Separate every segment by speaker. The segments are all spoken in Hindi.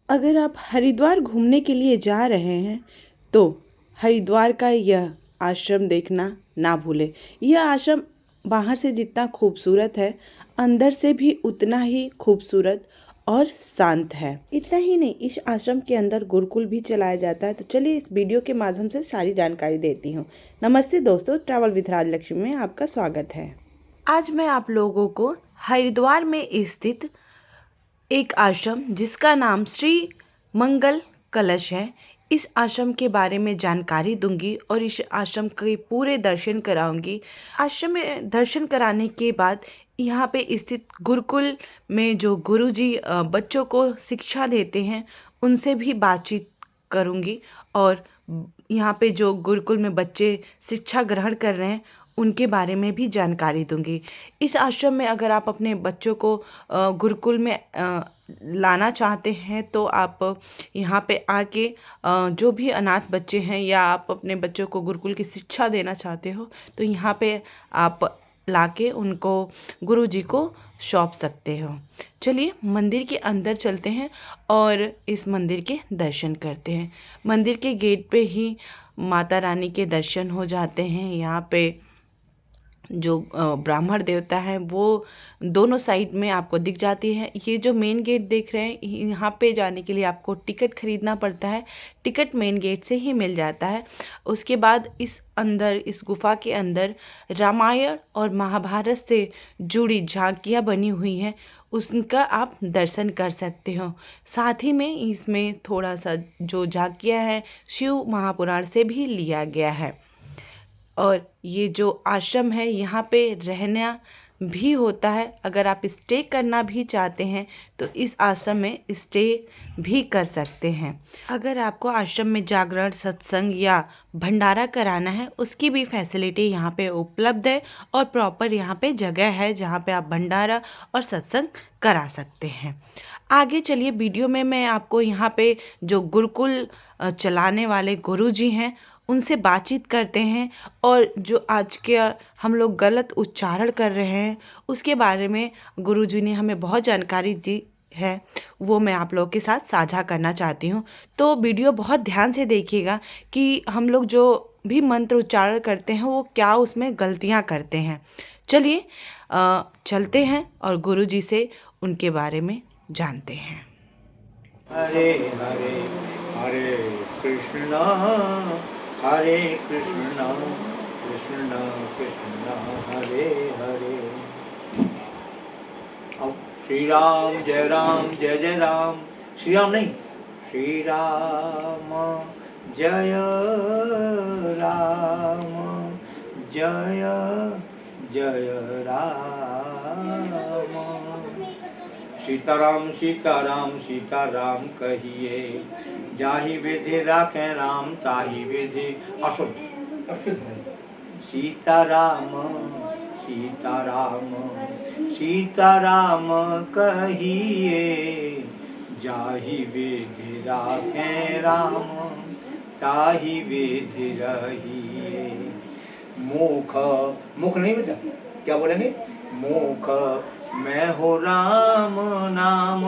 Speaker 1: अगर आप हरिद्वार घूमने के लिए जा रहे हैं तो हरिद्वार का यह आश्रम देखना ना भूलें। यह आश्रम बाहर से जितना खूबसूरत है, अंदर से भी उतना ही खूबसूरत और शांत है। इतना ही नहीं, इस आश्रम के अंदर गुरुकुल भी चलाया जाता है। तो चलिए इस वीडियो के माध्यम से सारी जानकारी देती हूँ। नमस्ते दोस्तों, ट्रैवल विद राजलक्ष्मी में आपका स्वागत है। आज मैं आप लोगों को हरिद्वार में स्थित एक आश्रम जिसका नाम श्री मंगल कलश है, इस आश्रम के बारे में जानकारी दूंगी और इस आश्रम के पूरे दर्शन कराऊंगी। आश्रम में दर्शन कराने के बाद यहाँ पे स्थित गुरुकुल में जो गुरुजी बच्चों को शिक्षा देते हैं उनसे भी बातचीत करूंगी और यहाँ पे जो गुरुकुल में बच्चे शिक्षा ग्रहण कर रहे हैं उनके बारे में भी जानकारी दूंगी। इस आश्रम में अगर आप अपने बच्चों को गुरुकुल में लाना चाहते हैं तो आप यहाँ पे आके जो भी अनाथ बच्चे हैं या आप अपने बच्चों को गुरुकुल की शिक्षा देना चाहते हो तो यहाँ पे आप लाके उनको गुरुजी को सौंप सकते हो। चलिए मंदिर के अंदर चलते हैं और इस मंदिर के दर्शन करते हैं। मंदिर के गेट पे ही माता रानी के दर्शन हो जाते हैं। यहाँ पे जो ब्राह्मण देवता हैं वो दोनों साइड में आपको दिख जाती है। ये जो मेन गेट देख रहे हैं, यहाँ पे जाने के लिए आपको टिकट खरीदना पड़ता है। टिकट मेन गेट से ही मिल जाता है। उसके बाद इस गुफा के अंदर रामायण और महाभारत से जुड़ी झांकियाँ बनी हुई हैं, उसका आप दर्शन कर सकते हो। साथ ही में इसमें थोड़ा सा जो झांकियाँ हैं शिव महापुराण से भी लिया गया है। और ये जो आश्रम है यहाँ पे रहना भी होता है। अगर आप स्टे करना भी चाहते हैं तो इस आश्रम में स्टे भी कर सकते हैं। अगर आपको आश्रम में जागरण, सत्संग या भंडारा कराना है उसकी भी फैसिलिटी यहाँ पे उपलब्ध है और प्रॉपर यहाँ पे जगह है जहाँ पे आप भंडारा और सत्संग करा सकते हैं। आगे चलिए वीडियो में मैं आपको यहाँ पे जो गुरुकुल चलाने वाले गुरुजी हैं उनसे बातचीत करते हैं और जो आज के हम लोग गलत उच्चारण कर रहे हैं उसके बारे में गुरुजी ने हमें बहुत जानकारी दी है, वो मैं आप लोगों के साथ साझा करना चाहती हूँ। तो वीडियो बहुत ध्यान से देखिएगा कि हम लोग जो भी मंत्र उच्चारण करते हैं वो क्या उसमें गलतियाँ करते हैं। चलिए चलते हैं और गुरुजी से उनके बारे में जानते हैं।
Speaker 2: हरे हरे हरे कृष्णा हरे कृष्णा कृष्णा कृष्णा हरे हरे। अब श्री राम जय जय राम। श्री राम नहीं, श्री राम जय राम जय जय राम। सीताराम सीताराम सीताराम कहिए, जाहि विधि राखे राम ताहि विधि अशुद्ध। सीताराम सीताराम सीताराम कहिए, जाहि विधि राखे राम ताहि विधि रहिए। मुख मुख नहीं बेटा, क्या बोलेंगे? मुख मैं हो राम नाम,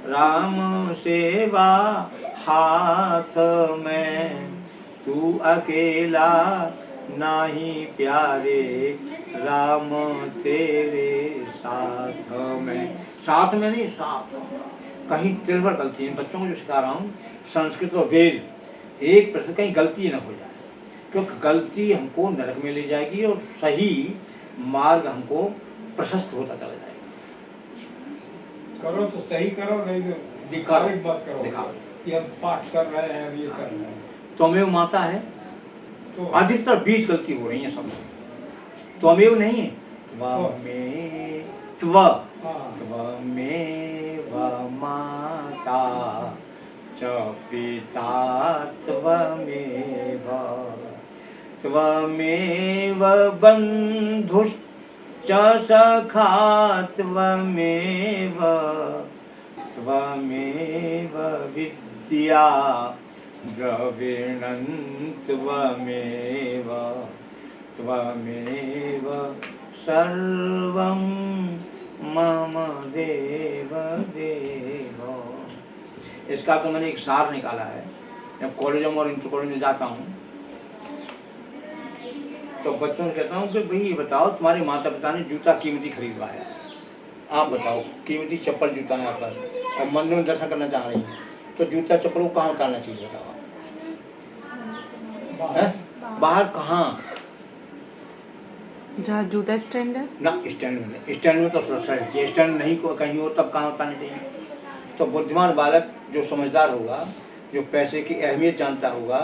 Speaker 2: राम सेवा हाथ में, तू अकेला नाही प्यारे, राम तेरे साथ में। साथ में नहीं, साथ। कहीं तिरवर गलती है, बच्चों को जो सिखा रहा हूँ संस्कृत और वेद एक प्रश्न कहीं गलती न हो जाए, क्योंकि गलती हमको नरक में ले जाएगी और सही मार्ग हमको प्रशस्त होता चला जाएगा।
Speaker 3: करो तो सही करो, नहीं तो दिखावे मत करो। दिखावे कि हम पाठ कर रहे हैं, ये कर रहे हैं।
Speaker 2: त्वमेव माता है तो अधिकतर 20 गलती हो रही है सब। त्वमेव नहीं है, त्वमेव माता च पिता त्वमेव, त्वमेव बन्धुश्च सखा त्वमेव, त्वमेव विद्या द्रविणं त्वमेव, त्वमेव सर्वं मम देव देव। इसका तो मैंने एक सार निकाला है। जब कॉलेजों में और इंटर कॉलेज में जाता हूँ तो बच्चों से कहता हूँ कि भाई ये बताओ, तुम्हारे माता पिता ने जूता कीमती खरीदवाया, आप बताओ, कीमती चप्पल जूता है आपका, और मंदिर में दर्शन करना चाह रही हैं, तो जूता चप्पल को कहाँ उतारना चाहिए बताओ? बाहर कहाँ?
Speaker 1: जहाँ जूता स्टैंड है
Speaker 2: ना, स्टैंड में नहीं। स्टैंड में तो सुरक्षा है, स्टैंड नहीं को कहीं हो तब कहाँ उतारना चाहिए? तो बुद्धिमान बालक जो समझदार होगा, जो पैसे की अहमियत जानता होगा,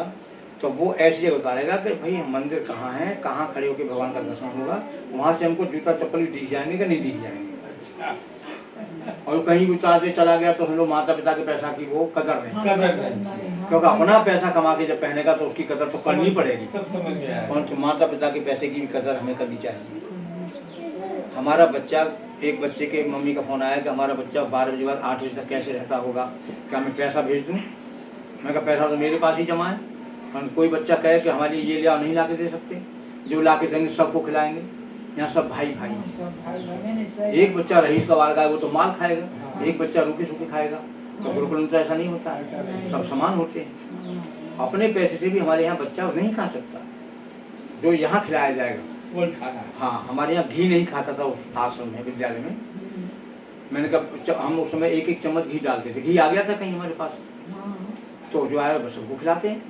Speaker 2: तो वो ऐसी जगह उतारेगा कि भाई मंदिर कहाँ है, कहाँ खड़े होकर भगवान का दर्शन होगा, वहाँ से हमको जूता चप्पल भी दिख जाएंगे कि नहीं दिख जाएंगे। और कहीं भी उतार दे चला गया तो हम लोग माता पिता के पैसा की वो कदर नहीं, क्योंकि अपना पैसा कमा के जब पहनेगा तो उसकी कदर तो करनी पड़ेगी। परंतु माता पिता के पैसे की भी कदर हमें करनी चाहिए। हमारा बच्चा, एक बच्चे के मम्मी का फ़ोन आया कि हमारा बच्चा 12 बजे बाद 8 बजे तक कैसे रहता होगा, क्या मैं पैसा भेज दूँ? मैं कहा पैसा तो मेरे पास ही जमा है। परंतु कोई बच्चा कहे कि हमारे लिए ये लिया नहीं ला के दे सकते, जो ला के देंगे सबको खिलाएंगे, यहाँ सब भाई भाई। एक बच्चा रईस का वाल है वो तो माल खाएगा, एक बच्चा रूखे सूखे खाएगा। तो गुरुकुल में तो ऐसा नहीं होता है, सब समान होते हैं। अपने पैसे से भी हमारे यहाँ बच्चा नहीं खा सकता जो यहाँ खिलाया जाएगा वो खाना। हाँ, हमारे यहाँ घी नहीं खाता था उस आश्रम में, विद्यालय में। मैंने कहा हम उस समय एक एक चम्मच घी डालते थे, घी आ गया था कहीं हमारे पास, तो जो आया बस सबको खिलाते हैं।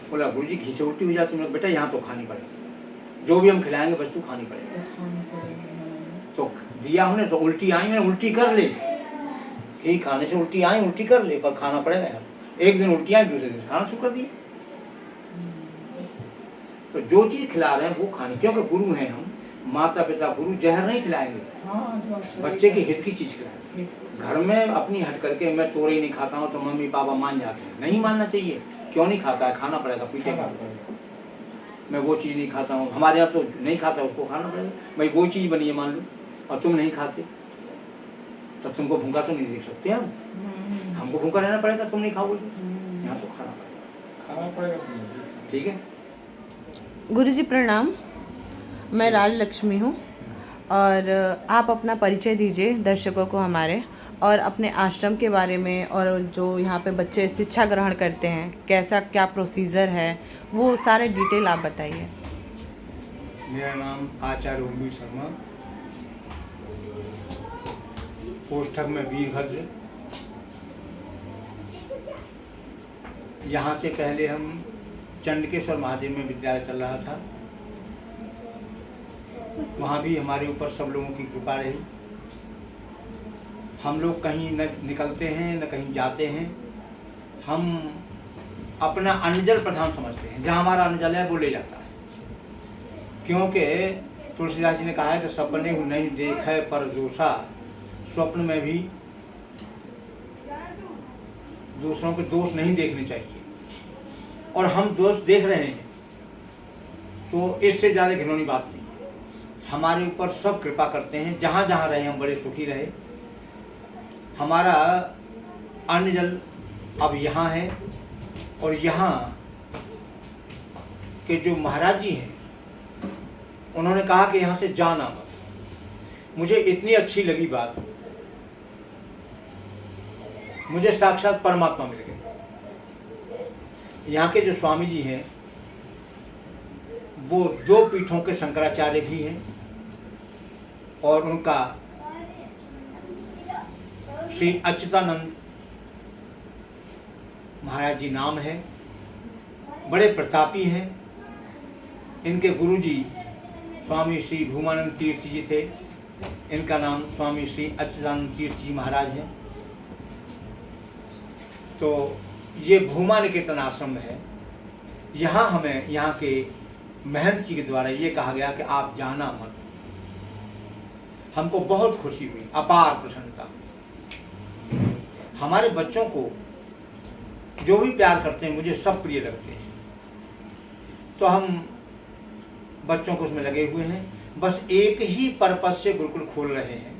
Speaker 2: बोला गुरुजी घी से उल्टी हो जाती है। बेटा यहाँ तो खानी पड़ेगी, जो भी हम खिलाएंगे वस्तु खानी पड़ेगी। तो दिया हमने तो उल्टी आई, मैंने उल्टी कर ली, घी खाने से उल्टी आई, उल्टी कर ली, पर खाना पड़ेगा यार। एक दिन उल्टी आई, दूसरे दिन खाना शुरू कर दिया। तो जो चीज खिला रहे हैं वो खानी, क्योंकि गुरु हैं हम, माता पिता गुरु, जहर नहीं खिलाएंगे, बच्चे के हित की चीज खिलाएंगे। घर में अपनी हट करके मैं तोरई नहीं खाता हूँ तो मम्मी पापा मान जाते हैं, नहीं मानना चाहिए। क्यों नहीं खाता है? खाना पड़ेगा, पीटेगा। मैं वो चीज़ नहीं खाता हूँ, हमारे यहाँ तो नहीं खाता, उसको खाना पड़ेगा। भाई वो चीज़ बनी है मान लो और तुम नहीं खाते तो तुमको भूखा तो नहीं देख सकते हम, हमको भूखा रहना पड़ेगा, तुम नहीं खाओगे, यहाँ तो खाना पड़ेगा। ठीक है।
Speaker 1: गुरुजी प्रणाम, मैं राजलक्ष्मी हूँ और आप अपना परिचय दीजिए दर्शकों को हमारे, और अपने आश्रम के बारे में, और जो यहाँ पे बच्चे शिक्षा ग्रहण करते हैं कैसा क्या प्रोसीजर है, वो सारे डिटेल आप बताइए।
Speaker 2: मेरा नाम आचार्य उर्मी शर्मा, पोस्टक में वीरभद्र। यहाँ से पहले हम चंडकेश्वर महादेव में विद्यालय चल रहा था, वहाँ भी हमारे ऊपर सब लोगों की कृपा रही। हम लोग कहीं न निकलते हैं न कहीं जाते हैं, हम अपना अन्नजल प्रधान समझते हैं, जहाँ हमारा अन्नजल है वो ले जाता है। क्योंकि तुलसीदास जी ने कहा है कि सपने हूँ नहीं देखे पर दोषा, स्वप्न में भी दूसरों के दोष नहीं देखने चाहिए, और हम दोष देख रहे हैं तो इससे ज़्यादा घिनौनी बात नहीं। हमारे ऊपर सब कृपा करते हैं, जहाँ जहाँ रहे हम बड़े सुखी रहे। हमारा अन्न जल अब यहाँ है, और यहाँ के जो महाराज जी हैं उन्होंने कहा कि यहाँ से जाना मत। मुझे इतनी अच्छी लगी बात, मुझे साक्षात परमात्मा मिल गए। यहाँ के जो स्वामी जी हैं वो 2 पीठों के शंकराचार्य भी हैं, और उनका श्री अच्युतानंद महाराज जी नाम है, बड़े प्रतापी हैं। इनके गुरुजी स्वामी श्री भूमानंद तीर्थ जी थे, इनका नाम स्वामी श्री अच्युतानंद तीर्थ जी महाराज हैं। तो ये भूमा निकेतन आश्रम है। यहाँ हमें यहाँ के महंत जी के द्वारा ये कहा गया कि आप जाना मत। हमको बहुत खुशी हुई, अपार प्रसन्नता। हमारे बच्चों को जो भी प्यार करते हैं मुझे सब प्रिय लगते हैं, तो हम बच्चों को उसमें लगे हुए हैं। बस एक ही पर्पस से गुरुकुल खोल रहे हैं,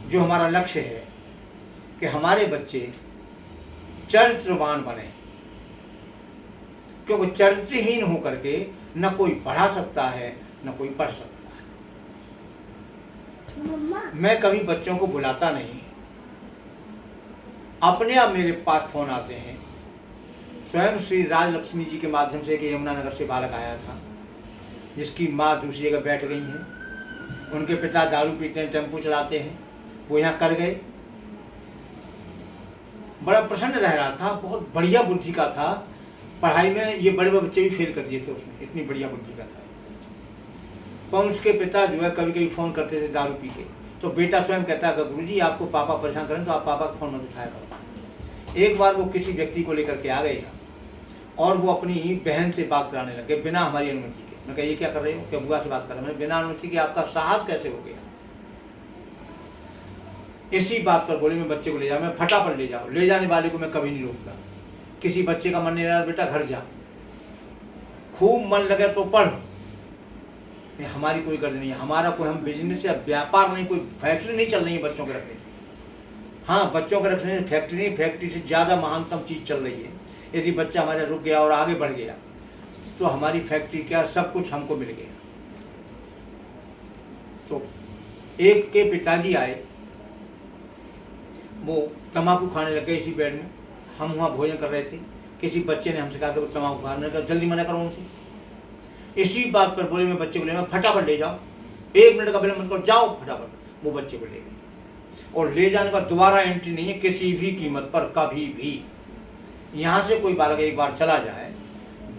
Speaker 2: जो हमारा लक्ष्य है कि हमारे बच्चे चरित्रवान बने, क्योंकि चरित्रहीन होकर के न कोई पढ़ा सकता है न कोई पढ़ सकता है। मैं कभी बच्चों को बुलाता नहीं, अपने आप मेरे पास फोन आते हैं। स्वयं श्री राजलक्ष्मी जी के माध्यम से कि यमुनानगर से बालक आया था जिसकी माँ दूसरी जगह बैठ गई हैं, उनके पिता दारू पीते हैं, टेम्पो चलाते हैं, वो यहाँ कर गए। बड़ा प्रसन्न रह रहा था, बहुत बढ़िया बुद्धि का था, पढ़ाई में ये बड़े बच्चे भी फेल कर दिए थे उसने, इतनी बढ़िया बुद्धि का था। पर उसके पिता जो है कभी कभी फ़ोन करते थे दारू पी के, तो बेटा स्वयं कहता है गुरुजी आपको पापा परेशान करें तो आप पापा का फ़ोन मत उठाया करो। एक बार वो किसी व्यक्ति को लेकर के आ गए और वो अपनी बहन से बात कराने लगे बिना हमारी अनुमति के। मैं कहा ये क्या कर रहे हो? क्या बुआ से बात कर रहे हो? मैंने बिना अनुमति के आपका साहस कैसे हो गया? इसी बात पर बोले मैं बच्चे को ले जाओ, मैं फटाफट ले जाओ। ले जाने वाले को मैं कभी नहीं रोकता। किसी बच्चे का मन नहीं रहा बेटा घर जा, खूब मन लगे तो पढ़। हमारी कोई गर्ज नहीं है, हमारा कोई हम बिजनेस या व्यापार नहीं, कोई फैक्ट्री नहीं चल रही है बच्चों के रखने की। हाँ बच्चों के रखने फैक्ट्री नहीं, फैक्ट्री से ज़्यादा महानतम चीज़ चल रही है। यदि बच्चा हमारा रुक गया और आगे बढ़ गया तो हमारी फैक्ट्री क्या सब कुछ हमको मिल गया। तो एक के पिताजी आए, वो तम्बाकू खाने लगे इसी बेड में, हम वहाँ भोजन कर रहे थे। किसी बच्चे ने हमसे कहा कि वो तम्बाकू खाने लगा, जल्दी मना करो उनसे। इसी बात पर बोले मैं बच्चे को ले फटाफट ले जाओ, 1 मिनट का विलंब मत करो, जाओ फटाफट। वो बच्चे को ले गए और ले जाने का दोबारा एंट्री नहीं है किसी भी कीमत पर, कभी भी। यहाँ से कोई बालक एक बार चला जाए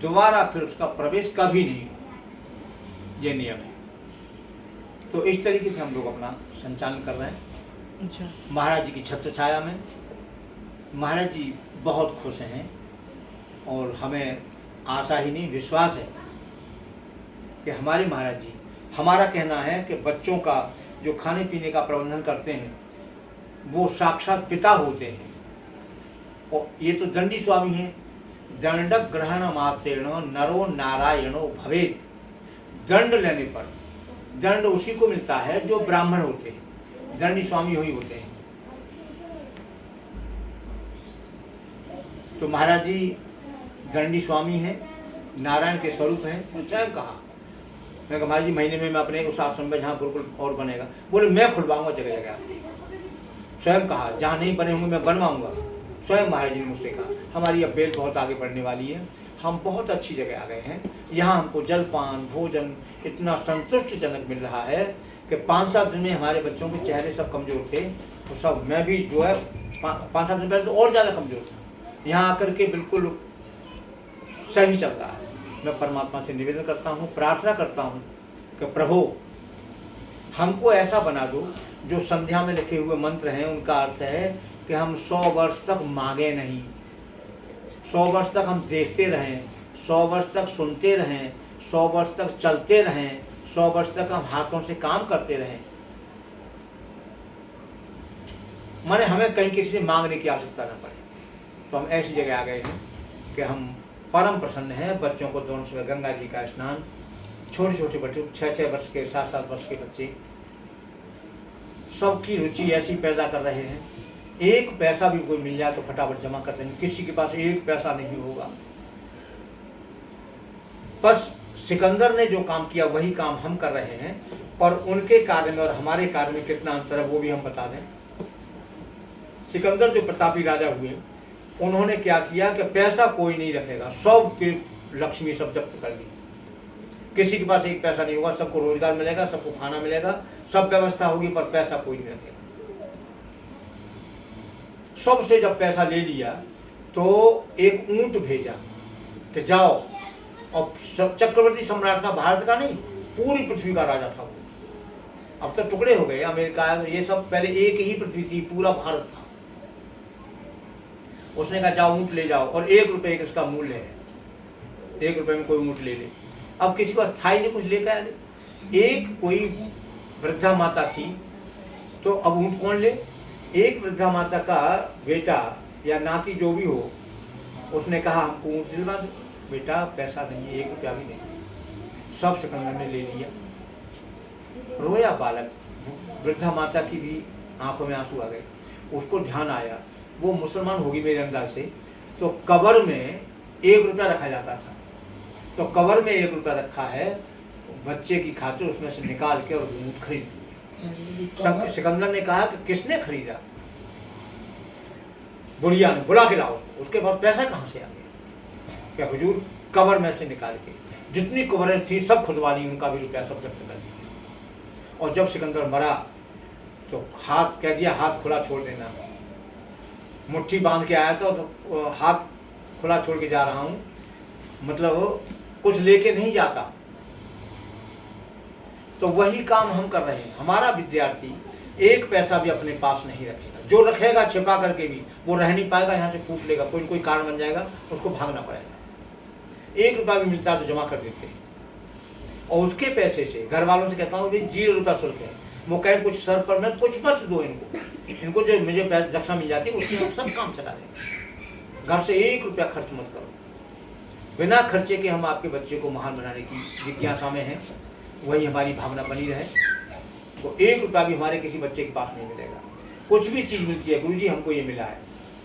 Speaker 2: दोबारा फिर उसका प्रवेश कभी नहीं हो, ये नियम है। तो इस तरीके से हम लोग अपना संचालन कर रहे हैं।
Speaker 1: अच्छा।
Speaker 2: महाराज जी की छत्र छाया में महाराज जी बहुत खुश हैं और हमें आशा ही नहीं विश्वास है कि हमारे महाराज जी, हमारा कहना है कि बच्चों का जो खाने पीने का प्रबंधन करते हैं वो साक्षात पिता होते हैं। और ये तो दंडी स्वामी हैं। दंड ग्रहण मात्रेण नरो नारायणो भवेत्। दंड लेने पर दंड उसी को मिलता है जो ब्राह्मण होते हैं, दंडी स्वामी वही होते हैं। तो महाराज जी दंडी स्वामी हैं, नारायण के स्वरूप हैं। उन्होंने स्वयं कहा, मैं कहा महाराज जी महीने में मैं अपने उस आश्रम में जहाँ गुरुकुल और बनेगा, बोले मैं खुलवाऊंगा जगह जगह। स्वयं कहा जहाँ नहीं बने होंगे मैं बनवाऊंगा। स्वयं महाराज जी ने मुझसे कहा हमारी अब बेल बहुत आगे बढ़ने वाली है, हम बहुत अच्छी जगह आ गए हैं, यहाँ हमको जलपान भोजन इतना संतुष्टिजनक मिल रहा है कि 5-7 दिन में हमारे बच्चों के चेहरे सब कमज़ोर थे, तो सब मैं भी जो है 5-7 दिन पहले तो और ज़्यादा कमज़ोर था, यहाँ आकर के बिल्कुल सही चल रहा है। मैं परमात्मा से निवेदन करता हूँ, प्रार्थना करता हूँ कि प्रभु हमको ऐसा बना दो, जो संध्या में लिखे हुए मंत्र हैं उनका अर्थ है कि हम 100 वर्ष तक मांगे नहीं, 100 वर्ष तक हम देखते रहें, 100 वर्ष तक सुनते रहें, 100 वर्ष तक चलते रहें, 100 वर्ष तक हम हाथों से काम करते रहें। माने हमें कहीं किसी से मांगने की आवश्यकता न पड़े। तो हम ऐसी जगह आ गए हैं कि हम परम प्रसन्न हैं। बच्चों को दोनों सुबह गंगा जी का स्नान, छोटे छोटे बच्चे 6-6 वर्ष के 7-7 वर्ष के बच्चे, सबकी रुचि ऐसी पैदा कर रहे हैं। 1 पैसा भी कोई मिल जाए तो फटाफट जमा कर देंगे, किसी के पास 1 पैसा नहीं होगा। बस सिकंदर ने जो काम किया वही काम हम कर रहे हैं, और उनके कार्य में और हमारे कार्य में कितना अंतर है वो भी हम बता दें। सिकंदर जो प्रतापी राजा हुए, उन्होंने क्या किया कि पैसा कोई नहीं रखेगा, सब की लक्ष्मी सब जब्त कर ली। किसी के पास 1 पैसा नहीं होगा, सबको रोजगार मिलेगा, सबको खाना मिलेगा, सब व्यवस्था होगी, पर पैसा कोई नहीं रखेगा। सबसे जब पैसा ले लिया तो एक ऊंट भेजा कि जाओ, और चक्रवर्ती सम्राट था, भारत का नहीं पूरी पृथ्वी का राजा था वो। अब तो टुकड़े हो गए, अमेरिका ये सब, पहले एक ही पृथ्वी थी, पूरा भारत था। उसने कहा जाओ ऊंट ले जाओ, और 1 रुपये इसका मूल्य है, 1 रुपये में कोई ऊंट ले ले। अब किसी पास था ही नहीं कुछ लेकर आए। एक कोई वृद्धा माता थी, तो अब ऊंट कौन ले? एक वृद्धा माता का बेटा या नाती जो भी हो, उसने कहा हमको ऊंट दिलवा दो। बेटा पैसा नहीं, 1 रुपया भी नहीं। सब सिकंदर ने ले लिया। रोया बालक, वृद्धा माता की भी आंखों में आंसू आ गए। उसको ध्यान आया वो मुसलमान होगी मेरे अंदाज से, तो कबर में 1 रुपया रखा जाता था, तो कबर में 1 रुपया रखा है, बच्चे की खातिर उसमें से निकाल के और ऊंट खरीद लिया। सिकंदर ने कहा कि किसने खरीदा? बुढ़िया ने बुला के लाओ उसको, उसके पास पैसा कहाँ से आ गया? क्या हुजूर कब्र में से निकाल के जितनी कब्रें थी सब खुदवा ली, उनका भी रुपया सब जब्त कर दिया। और जब सिकंदर मरा तो हाथ कह दिया हाथ खुला छोड़ देना, मुट्ठी बांध के आया था तो हाथ खुला छोड़ के जा रहा हूँ, मतलब कुछ लेके नहीं जाता। तो वही काम हम कर रहे हैं। हमारा विद्यार्थी एक पैसा भी अपने पास नहीं रखेगा, जो रखेगा छिपा करके भी वो रह नहीं पाएगा, यहाँ से फूट लेगा, कोई न कोई कारण बन जाएगा, उसको भागना पड़ेगा। 1 रुपया भी मिलता है तो जमा कर देते हैं, और उसके पैसे से घर वालों से कहता हूँ 0 रुपया शुल्क है। वो कहे कुछ सर पर मैं कुछ मत दो इनको जो मुझे रक्षा मिल जाती है उससे हम सब काम चला देंगे। घर से 1 रुपया खर्च मत करो। बिना खर्चे के हम आपके बच्चे को महान बनाने की जिज्ञासा में हैं, वही हमारी भावना बनी रहे। तो 1 रुपया भी हमारे किसी बच्चे के पास नहीं मिलेगा। कुछ भी चीज़ मिलती है, गुरुजी हमको ये मिला है,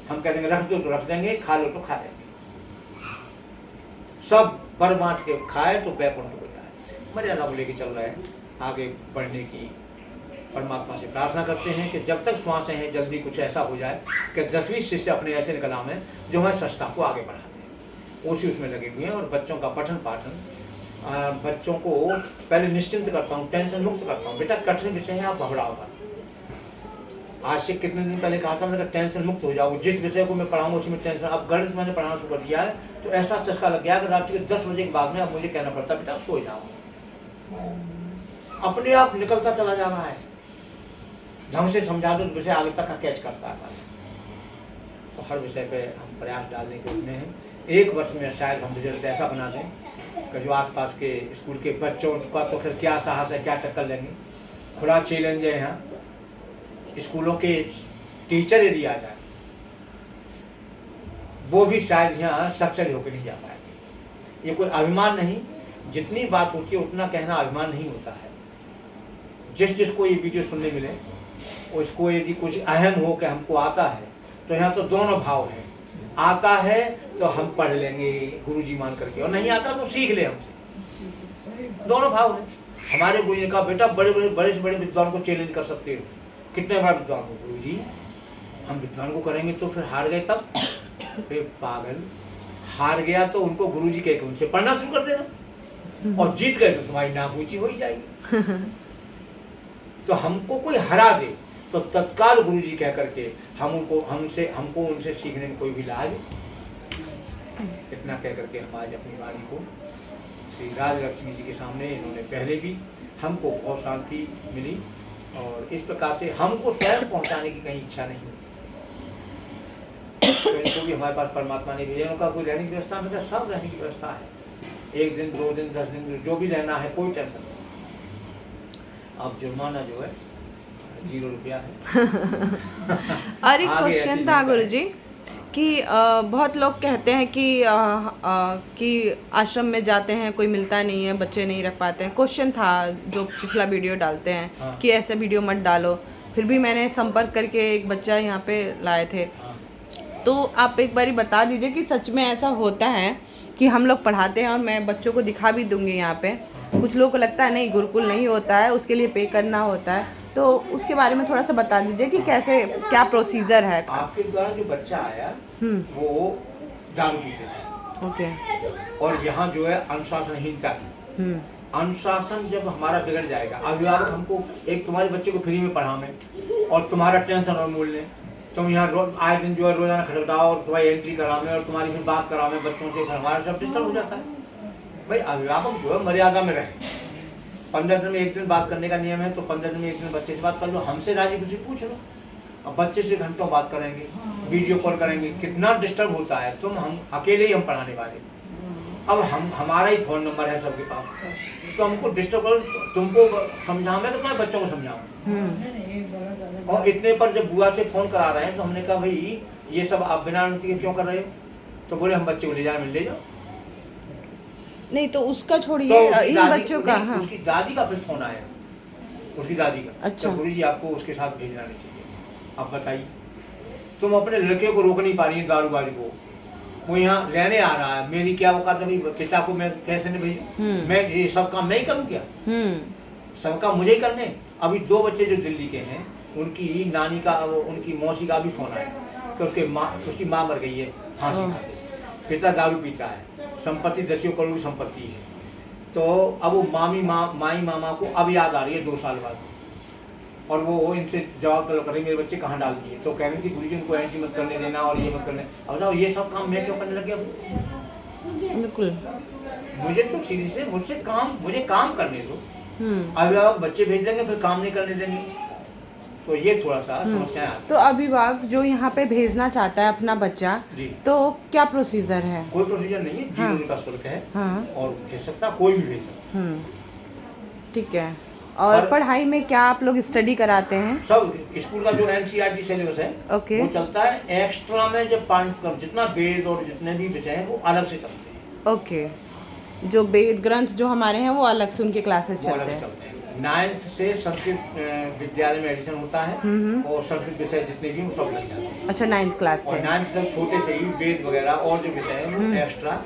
Speaker 2: हम कह देंगे रख दो तो रख देंगे, खा लो तो खा लेंगे। सब बर बांट के खाए तो बैकुंठ हो जाए। मर्यादा को लेके चल रहे हैं, आगे बढ़ने की परमात्मा से प्रार्थना करते हैं कि जब तक श्वासें हैं जल्दी कुछ ऐसा हो जाए कि 10वीं शिष्य अपने ऐसे निकल आए जो हमारी संस्था को आगे बढ़ा दें। उसी उसमें लगे हुए हैं। और बच्चों का पठन पाठन, बच्चों को पहले निश्चिंत करता हूँ, टेंशन मुक्त करता हूँ। बेटा कठिन विषय है, आप घबराओ मत। आज से कितने दिन पहले कहा था मैंने, टेंशन मुक्त हो जाओ। जिस विषय को मैं पढ़ाऊंगा उसी में टेंशन। अब गणित मैंने पढ़ाना शुरू कर दिया है तो ऐसा चस्का लग गया कि रात के 10 बजे के बाद में अब मुझे कहना पड़ता बेटा सो जाओ। अपने आप निकलता चला जा रहा है। ढंग से समझा दो तो विषय आगे तक का कैच करता है। तो हर विषय पे हम प्रयास डालने के उसमें हैं। 1 वर्ष में शायद हम रिजल्ट ऐसा बना दें कि जो आसपास के स्कूल के बच्चों का तो फिर क्या साहस है, क्या टक्कर लेंगे। खुला चैलेंज है यहाँ, स्कूलों के टीचर यदि आ जाए वो भी शायद यहाँ सक्सेस होकर नहीं जा पाएंगे। ये कोई अभिमान नहीं, जितनी बात होती है उतना कहना अभिमान नहीं होता है। जिसको ये वीडियो सुनने मिले उसको यदि कुछ अहम हो कि हमको आता है तो यहाँ तो दोनों भाव हैं। आता है तो हम पढ़ लेंगे गुरुजी मान करके, और नहीं आता तो सीख ले हमसे। दोनों भाव है। हमारे गुरु ने कहा बेटा बड़े से बड़े विद्वान को चैलेंज कर सकते हो। कितने बड़ा विद्वान हो गुरुजी? हम विद्वान को करेंगे तो फिर हार गए तब? फिर पागल, हार गया तो उनको गुरुजी कह के उनसे पढ़ना शुरू कर देना, और जीत गए तो तुम्हारी नाक ऊंची हो ही जाएगी। तो हमको कोई हरा दे तो तत्काल गुरुजी कह करके हमको उनसे सीखने में कोई भी लाज। इतना कह करके हम आज अपनी वाणी को श्री राज लक्ष्मी जी के सामने, इन्होंने पहले भी हमको बहुत शांति मिली, और इस प्रकार से हमको स्वयं पहुंचाने की कहीं इच्छा नहीं होती। तो इनको भी हमारे पास परमात्मा ने भेजा। उनका कोई रहने की व्यवस्था में सब रहने की व्यवस्था है। 1 दिन 2 दिन 10 दिन जो भी रहना है, कोई टेंशन नहीं। अब जुर्माना जो है 0 रुपया है।
Speaker 1: और एक क्वेश्चन था गुरुजी कि बहुत लोग कहते हैं कि आश्रम में जाते हैं कोई मिलता नहीं है, बच्चे नहीं रख पाते हैं। क्वेश्चन था जो पिछला वीडियो डालते हैं,
Speaker 2: हाँ।
Speaker 1: कि ऐसा वीडियो मत डालो। फिर भी मैंने संपर्क करके एक बच्चा यहाँ पे लाए थे।
Speaker 2: हाँ।
Speaker 1: तो आप एक बारी बता दीजिए कि सच में ऐसा होता है कि हम लोग पढ़ाते हैं, और मैं बच्चों को दिखा भी दूंगी यहाँ पे। कुछ लोगों को लगता है नहीं गुरुकुल नहीं होता है, उसके लिए पे करना होता है, तो उसके बारे में थोड़ा सा बता दीजिए कि कैसे क्या प्रोसीजर है।
Speaker 2: आपके द्वारा जो बच्चा आया वो दारू पीते थे।
Speaker 1: ओके।
Speaker 2: और यहाँ जो है अनुशासनहीनता की। अनुशासन जब हमारा बिगड़ जाएगा, अभिभावक हमको एक तुम्हारे बच्चे को फ्री में पढ़ाने और तुम्हारा टेंशन और मूल लें, तुम यहाँ आए दिन जो है रोजाना खटखटाओ और तुम्हारी एंट्री करावे और तुम्हारी फिर बात करावे बच्चों से, फिर हमारा सब डिस्टर्ब हो जाता है। भाई अभिभावक जो है मर्यादा में रहे। 15 दिन में 1 दिन बात करने का नियम है, तो 15 दिन में 1 दिन बच्चे से बात कर लो, हमसे राजी खुशी पूछ लो। अब बच्चे से घंटों बात करेंगे, वीडियो कॉल करेंगे, कितना डिस्टर्ब होता है। हम अकेले ही हम पढ़ाने वाले, अब हमारा ही फ़ोन नंबर है सबके पास, तो हमको डिस्टर्ब करो। तुमको समझाऊँ मैं, तो तुम्हारे बच्चों को समझाऊँ। और इतने पर जब बुआ से फ़ोन करा रहे हैं तो हमने कहा भाई ये सब आप बिना अनुमति के क्यों कर रहे हो? तो बोले हम बच्चे को ले जाने में ले जाओ।
Speaker 1: नहीं तो उसका छोड़िए,
Speaker 2: तो
Speaker 1: इन बच्चों का। हाँ।
Speaker 2: उसकी दादी का फिर फोन आया, उसकी दादी का।
Speaker 1: अच्छा।
Speaker 2: तो गुरुजी आपको उसके साथ भेजना नहीं चाहिए। अब बताइए, तुम अपने लड़के को रोक नहीं पा रही है दारूबाज को, वो यहाँ लेने आ रहा है, मेरी क्या औकात है? पिता को मैं कैसे नहीं भेजूं? मैं ये सब काम नहीं करूँ क्या? सब काम मुझे ही करने। अभी 2 बच्चे जो दिल्ली के हैं, उनकी नानी का उनकी मौसी का भी फोन आया कि उसकी माँ मर गई है फांसी खा के, पिता दारू पीता है, संपत्ति 10 करोड़ की संपत्ति है। तो अब वो माई मामा को अब याद आ रही है 2 साल बाद, और वो इनसे जवाब तलब कर रही मेरे बच्चे कहाँ डाल दिए। तो कह रही थी गुरुजी उनको एंट्री मत करने देना और ये मत करने। अब बताओ ये सब काम मैं क्यों करने लग गया?
Speaker 1: बिल्कुल।
Speaker 2: मुझे तो सीधी से मुझे काम करने दो। अभिभावक बच्चे भेज देंगे फिर काम नहीं करने देंगे, तो ये थोड़ा सा समस्या है।
Speaker 1: तो अभिभावक जो यहाँ पे भेजना चाहता है अपना बच्चा, तो क्या प्रोसीजर है?
Speaker 2: कोई प्रोसीजर नहीं है, 0 का शुल्क है।
Speaker 1: हाँ।
Speaker 2: और भेज सकता, कोई भी भेज सकता।
Speaker 1: ठीक है। और पढ़ाई में क्या आप लोग स्टडी कराते हैं?
Speaker 2: सब स्कूल का जो NCERT सिलेबस है
Speaker 1: ओके।
Speaker 2: वो चलता है। एक्स्ट्रा में जब जितना वेद और जितने भी विषय हैं वो अलग से चलते हैं।
Speaker 1: ओके। जो वेद ग्रंथ जो हमारे हैं वो अलग से उनके क्लासेस चलते हैं।
Speaker 2: 9th से संस्कृत विद्यालय में एडिशन होता है और संस्कृत विषय जितने भी वो सब लग जाते हैं।
Speaker 1: अच्छा, 9th क्लास से।
Speaker 2: और 9th तक छोटे से ही वेद वगैरह और जो विषय है वो एक्स्ट्रा,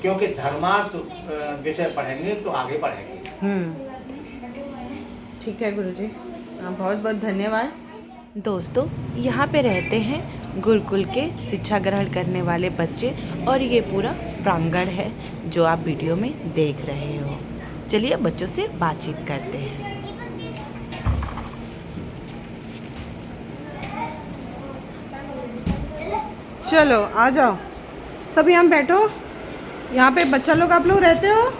Speaker 2: क्योंकि धर्मार्थ विषय पढ़ेंगे तो आगे पढ़ेंगे।
Speaker 1: ठीक है गुरुजी, बहुत बहुत धन्यवाद। दोस्तों, यहाँ पे रहते हैं गुरुकुल के शिक्षा ग्रहण करने वाले बच्चे, और ये पूरा प्रांगण है जो आप वीडियो में देख रहे हो। चलिए बच्चों से बातचीत करते हैं। चलो आ जाओ, सब यहाँ बैठो। यहाँ पे बच्चा लोग आप लोग रहते हो?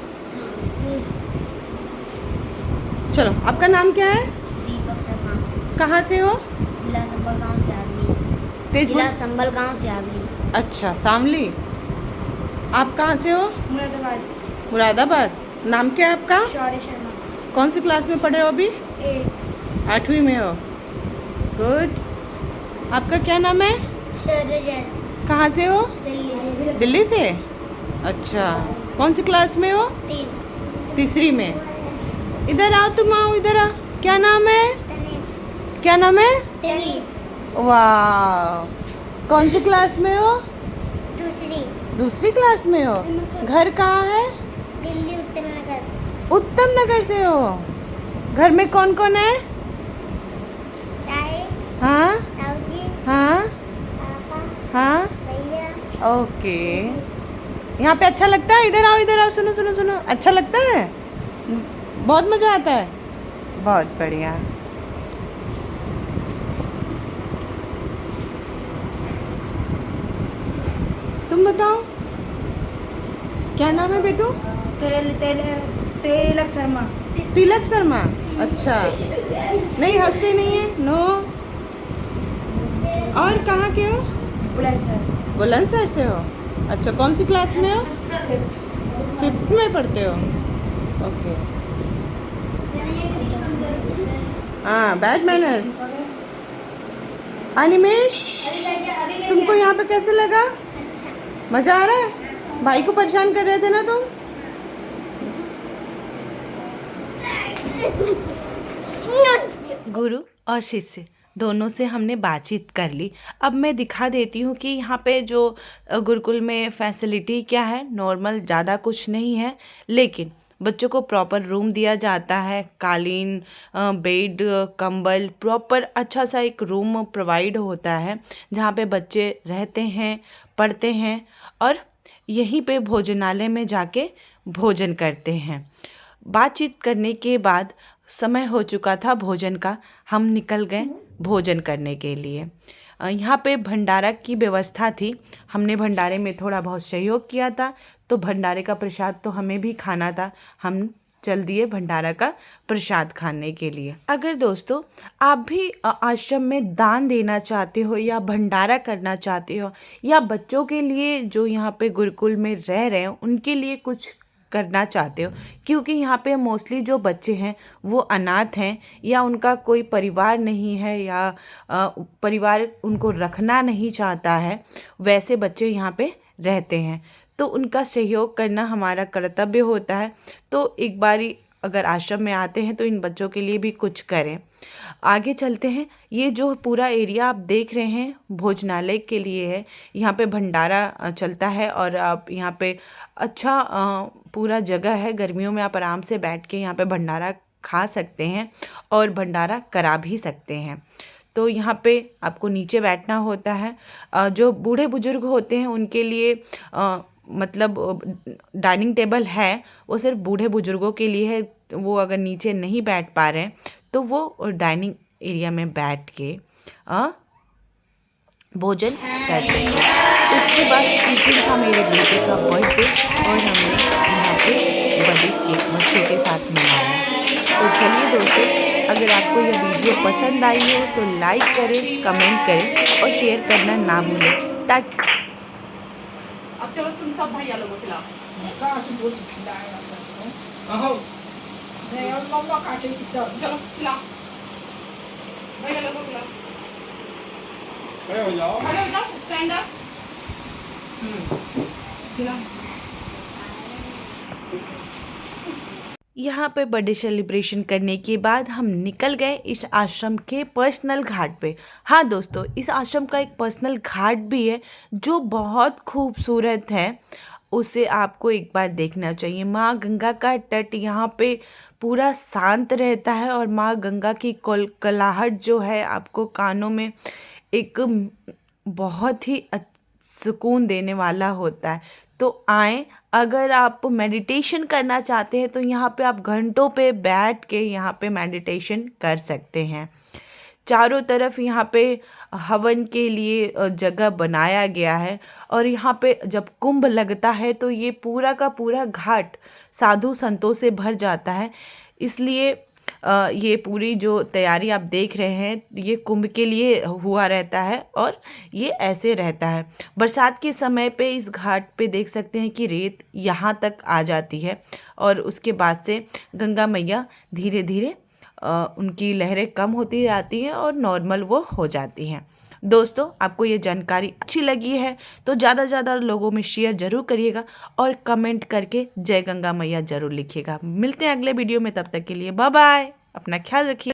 Speaker 1: चलो, आपका नाम क्या है?
Speaker 4: दीपक शर्मा।
Speaker 1: कहाँ से हो?
Speaker 4: जिला संबल गांव से आगली।
Speaker 1: जिला
Speaker 4: संबल गांव से आगली।
Speaker 1: अच्छा, शामली। आप कहाँ से हो?
Speaker 4: मुरादाबाद।
Speaker 1: मुरादाबाद। नाम क्या है आपका?
Speaker 4: शौर्य शर्मा।
Speaker 1: कौन सी क्लास में पढ़ रहे हो अभी? 8वीं में हो। गुड। आपका क्या नाम है?
Speaker 4: शौर्य जैन।
Speaker 1: कहाँ से हो?
Speaker 4: दिल्ली।
Speaker 1: दिल्ली से। अच्छा, कौन सी क्लास में हो? 3री में। इधर आओ, तुम आओ, इधर आओ। क्या नाम है?
Speaker 4: तनिष।
Speaker 1: क्या नाम है?
Speaker 4: तनिष।
Speaker 1: वाह। कौन सी क्लास में हो? दूसरी क्लास में हो। घर कहाँ है?
Speaker 4: दिल्ली उत्तम नगर।
Speaker 1: उत्तम नगर से हो। घर में कौन कौन है?
Speaker 4: ताए,
Speaker 1: हाँ
Speaker 4: ताऊजी,
Speaker 1: हाँ
Speaker 4: पापा,
Speaker 1: हाँ।
Speaker 4: भैया।
Speaker 1: ओके। यहाँ पे अच्छा लगता है? इधर आओ, इधर आओ, सुनो सुनो सुनो। अच्छा लगता है? बहुत मज़ा आता है। बहुत बढ़िया। तुम बताओ, क्या नाम है बेटू?
Speaker 4: तिलक शर्मा।
Speaker 1: तिलक शर्मा। अच्छा, नहीं हंसते नहीं है, नो। और कहाँ के हो? बुलंदशहर से हो। अच्छा, कौन सी क्लास में हो? 5th में पढ़ते हो। ओके। हाँ, बैड मैनर्स। अनिमेश, तुमको यहाँ पे कैसे लगा? मज़ा आ रहा है? भाई को परेशान कर रहे थे ना तुम? गुरु और शिष्य दोनों से हमने बातचीत कर ली। अब मैं दिखा देती हूँ कि यहाँ पे जो गुरुकुल में फैसिलिटी क्या है। नॉर्मल, ज़्यादा कुछ नहीं है, लेकिन बच्चों को प्रॉपर रूम दिया जाता है। कालीन, बेड, कंबल, प्रॉपर अच्छा सा एक रूम प्रोवाइड होता है जहाँ पे बच्चे रहते हैं, पढ़ते हैं और यहीं पे भोजनालय में जाके भोजन करते हैं। बातचीत करने के बाद समय हो चुका था भोजन का। हम निकल गए भोजन करने के लिए। यहाँ पे भंडारा की व्यवस्था थी। हमने भंडारे में थोड़ा बहुत सहयोग किया था, तो भंडारे का प्रसाद तो हमें भी खाना था। हम चल दिए भंडारा का प्रसाद खाने के लिए। अगर दोस्तों आप भी आश्रम में दान देना चाहते हो या भंडारा करना चाहते हो, या बच्चों के लिए जो यहाँ पे गुरुकुल में रह रहे हैं उनके लिए कुछ करना चाहते हो, क्योंकि यहाँ पे मोस्टली जो बच्चे हैं वो अनाथ हैं या उनका कोई परिवार नहीं है या परिवार उनको रखना नहीं चाहता है, वैसे बच्चे यहाँ पे रहते हैं, तो उनका सहयोग करना हमारा कर्तव्य होता है। तो एक बारी अगर आश्रम में आते हैं तो इन बच्चों के लिए भी कुछ करें। आगे चलते हैं। ये जो पूरा एरिया आप देख रहे हैं भोजनालय के लिए है। यहाँ पे भंडारा चलता है और आप यहाँ पे अच्छा पूरा जगह है। गर्मियों में आप आराम से बैठ के यहाँ पे भंडारा खा सकते हैं और भंडारा करा भी सकते हैं। तो यहाँ पे आपको नीचे बैठना होता है। जो बूढ़े बुजुर्ग होते हैं उनके लिए मतलब डाइनिंग टेबल है, वो सिर्फ बूढ़े बुजुर्गों के लिए है। वो अगर नीचे नहीं बैठ पा रहे हैं तो वो डाइनिंग एरिया में बैठ के भोजन करते हैं। उसके बाद इस दिन था मेरे बेटे का बर्थडे और हमने यहाँ पे बर्थडे केक बच्चों के साथ मनाया। तो चलिए दोस्तों, अगर आपको यह वीडियो पसंद आई हो तो लाइक करें, कमेंट करें और शेयर करना ना भूलें ताकि अब चलो तुम सब भैया लोगों को खिलाओ। चलो खिलाओ भैया लोगों को खिलाओ।
Speaker 3: खड़े हो जाओ।
Speaker 1: खड़े हो जाओ, स्टैंड अप। खिलाओ। यहाँ पे बर्थडे सेलिब्रेशन करने के बाद हम निकल गए इस आश्रम के पर्सनल घाट पे। हाँ दोस्तों, इस आश्रम का एक पर्सनल घाट भी है जो बहुत खूबसूरत है, उसे आपको एक बार देखना चाहिए। माँ गंगा का तट यहाँ पे पूरा शांत रहता है और माँ गंगा की कोलाहट जो है आपको कानों में एक बहुत ही सुकून देने वाला होता है। तो आएँ, अगर आप मेडिटेशन करना चाहते हैं तो यहाँ पे आप घंटों पे बैठ के यहाँ पे मेडिटेशन कर सकते हैं। चारों तरफ यहाँ पे हवन के लिए जगह बनाया गया है और यहाँ पे जब कुंभ लगता है तो ये पूरा का पूरा घाट साधु संतों से भर जाता है। इसलिए ये पूरी जो तैयारी आप देख रहे हैं ये कुंभ के लिए हुआ रहता है और ये ऐसे रहता है। बरसात के समय पे इस घाट पे देख सकते हैं कि रेत यहाँ तक आ जाती है और उसके बाद से गंगा मैया धीरे धीरे उनकी लहरें कम होती जाती हैं और नॉर्मल वो हो जाती हैं। दोस्तों, आपको ये जानकारी अच्छी लगी है तो ज़्यादा से ज़्यादा लोगों में शेयर ज़रूर करिएगा और कमेंट करके जय गंगा मैया ज़रूर लिखिएगा। मिलते हैं अगले वीडियो में, तब तक के लिए बाय बाय। अपना ख्याल रखिए।